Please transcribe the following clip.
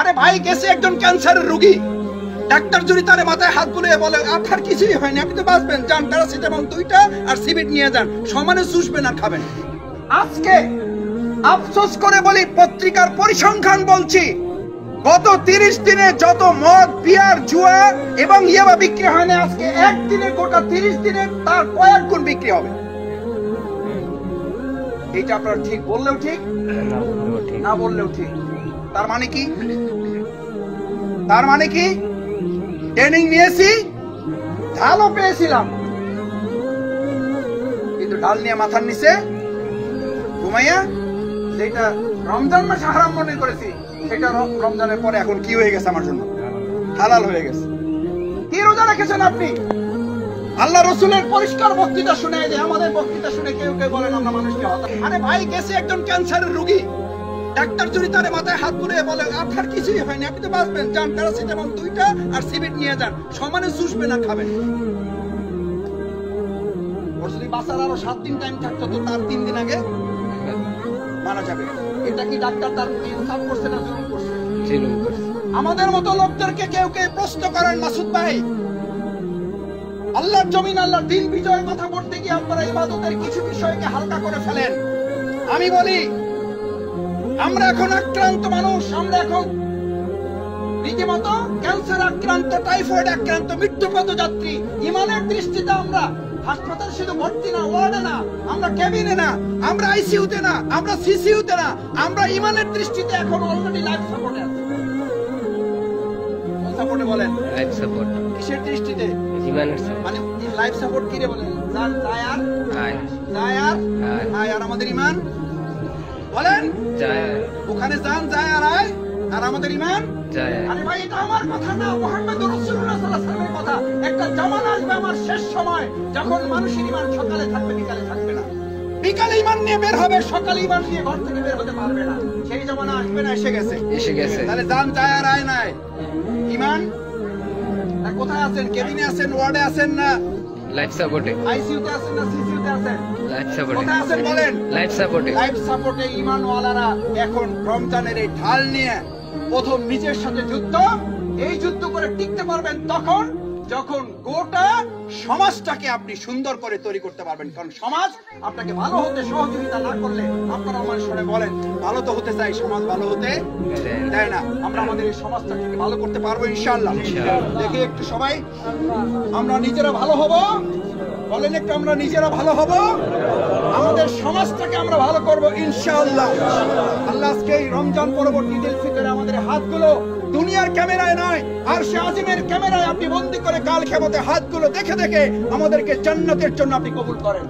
আরে ভাই গেছে একজন ক্যান্সারের রোগী, ডাক্তার যদি তার মাথায় হাত বুলিয়ে বলে আপনার কিছুই হয়নি, আপনি তো বাঁচবেন, যান প্যারাসিটামল 2টা আর সিবিট নিয়ে যান, সমানে চুষবেন আর খাবেন। আজকে আফসোস করে বলি, পত্রিকার পরিসংখ্যান বলছি, গত 30 দিনে যত মদ, বিয়ার, জুয়া এবং ইয়াবা বিক্রি হয় না, আজকে একদিনে গোটা 30 দিনে তার কয়েক গুণ বিক্রি হবে। এটা আপনার ঠিক বললেও ঠিক, না বললেও ঠিক। তার মানে কি? তার মানে কি? ট্রেনিং নিয়েছি, ঢালও পেয়েছিলাম, কিন্তু ঢাল নিয়ে মাথার নিচে ঘুমাইয়া যেটা রমজান মাসে হারাম মনে করেছি, সেটা রমজানের পরে এখন কি হয়ে গেছে আমার জন্য? হালাল হয়ে গেছে। কি রোজা রেখেছেন আপনি? আল্লাহ রসুলের পরিষ্কার বক্তৃতা শুনে, যে আমাদের বক্তৃতা শুনে কেউ কেউ বলেন আমরা মানুষকে হত্যা। আরে ভাই গেছে একজন ক্যান্সারের রোগী, ডাক্তার যদি তার মাথায় হাত বুলিয়ে বলে আপনার কিছুই হয়নি, আপনি তো বাঁচবেন, যান প্যারাসিটামল 2টা আর সিবিট নিয়ে যান, সমানে চুষবেন আর খাবেন। ওর যদি বাঁচার আরো 7 দিন টাইম থাকতো তো তার 3 দিন আগে মারা যাবে। এটা কি ডাক্তার তার ইনসাফ করছে না জুলুম করছে? জুলুম করছে। আমাদের মতো লোকদেরকে কেউ কেউ প্রশ্ন করেন, মাসুদ ভাই আল্লাহর জমিন, আল্লাহর দিন বিজয়ের কথা বলতে গিয়ে আপনারা ইবাদতের কিছু বিষয়কে হালকা করে ফেলেন। আমি বলি, আমরা এখন আক্রান্ত মানুষ, আমরা এখন রীতিমতো ক্যান্সার আক্রান্ত, টাইফয়েড আক্রান্ত, মৃত্যুপথ যাত্রী। ইমানের দৃষ্টিতে আমরা হাসপাতাল শুধু ভর্তি না, ওয়ার্ডে না, আমরা কেবিনে না, আমরা আইসিইউতে না, আমরা সিসিইউতে না, আমরা ইমানের দৃষ্টিতে এখন অলরেডি লাইফ সাপোর্টে আছি। সাপোর্টে বলেন, লাইফ সাপোর্ট কিসের দৃষ্টিতে? ইমানের। মানে লাইফ সাপোর্ট কি রে বলেন? জান যায় আর যায় আর আয়, আর আমাদের ইমান বলেন যায়, ওখানে জান যায় আর আয়, আর আমাদের ইমান যায়। আরে ভাই এটা আমার কথা না, মুহাম্মদুর রাসূলুল্লাহ সাল্লাল্লাহু আলাইহি ওয়াসাল্লামের কথা। একটা জামানা আসবে আমার শেষ সময়, যখন মানুষের ইমান সকালে থাকবে, বিকালে থাকবে না। বিকালে ইমান নিয়ে বের হবে, সকালে ইমান নিয়ে ঘর থেকে বের হতে পারবে না। সেই জামানা আসবে না? এসে গেছে, এসে গেছে। তাহলে জান যায় আর আয় নাই, ইমান কোথায় আছেন? কেবিনে আছেন, ওয়ার্ডে আছেন না লাইফ সাপোর্টে? আইসিইউতে আছেন না সিসিইউতে আছেন? লাইফ সাপোর্টে। কোথায় আছেন বলেন? লাইফ সাপোর্টে। লাইফ সাপোর্টে ঈমানওয়ালারা এখন রমজানের এই ঢাল নিয়ে প্রথম নিজের সাথে যুদ্ধ। এই যুদ্ধ করে টিকতে পারবেন তখন যখন গোটা সমাজটাকে আপনি সুন্দর করে তৈরি করতে পারবেন। কারণ সমাজ আপনাকে ভালো হতে সহযোগিতা না করলে, আপনারা আমার শুনে বলেন ভালো তো হতে চাই, সমাজ ভালো হতে দেয় না। আমরা আমাদের এই সমাজটাকে ভালো করতে পারবো ইনশাআল্লাহ। দেখি একটু সবাই আমরা নিজেরা ভালো হব, বলেন একটু আমরা নিজেরা ভালো হব, আমাদের সমাজটাকে আমরা ভালো করব ইনশাআল্লাহ। আল্লাহ আজকে এই রমজান পরবর্তী ঈদুল ফিতরে আমাদের হাতগুলো দুনিয়ার ক্যামেরায় নয়, আরশে আজিমের ক্যামেরায় আপনি বন্দী করে কাল কিয়ামতে হাতগুলো দেখে দেখে আমাদেরকে জান্নাতের জন্য আপনি কবুল করেন।